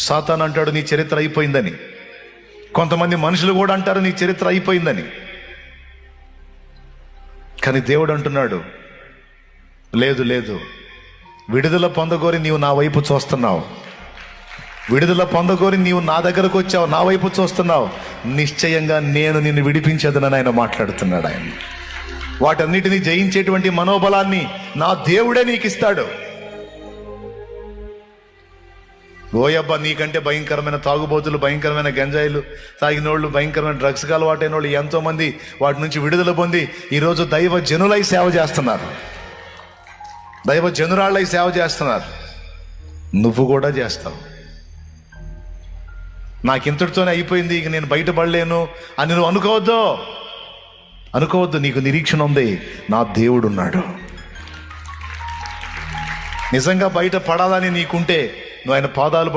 సాతాను అంటాడు నీ చరిత్ర అయిపోయిందని. కొంతమంది మనుషులు కూడా అంటారు నీ చరిత్ర అయిపోయిందని. కానీ దేవుడు అంటున్నాడు, లేదు లేదు, విడుదల పొందగోరి నీవు నా వైపు చూస్తున్నావు, విడుదల పొందగోరి నీవు నా దగ్గరకు వచ్చావు, నా వైపు చూస్తున్నావు, నిశ్చయంగా నేను నిన్ను విడిపించేదనని ఆయన మాట్లాడుతున్నాడు. ఆయన వాటన్నిటినీ జయించేటువంటి మనోబలాన్ని నా దేవుడే నీకు ఇస్తాడు. ఓయబ్బా, నీకంటే భయంకరమైన తాగుబోతులు, భయంకరమైన గంజాయిలు తాగినోళ్ళు, భయంకరమైన డ్రగ్స్కి అలవాటైన వాళ్ళు ఎంతోమంది వాటి నుంచి విడుదల పొంది ఈరోజు దైవ జనులై సేవ చేస్తున్నారు, దైవ జనురాళ్ళై సేవ చేస్తున్నారు. నువ్వు కూడా చేస్తావు. నాకింతటితోనే అయిపోయింది, ఇక నేను బయటపడలేను అని నువ్వు అనుకోవద్దు. నీకు నిరీక్షణ ఉంది, నా దేవుడు ఉన్నాడు. నిజంగా బయట పడాలని నీకుంటే నువ్వు ఆయన పాదాలు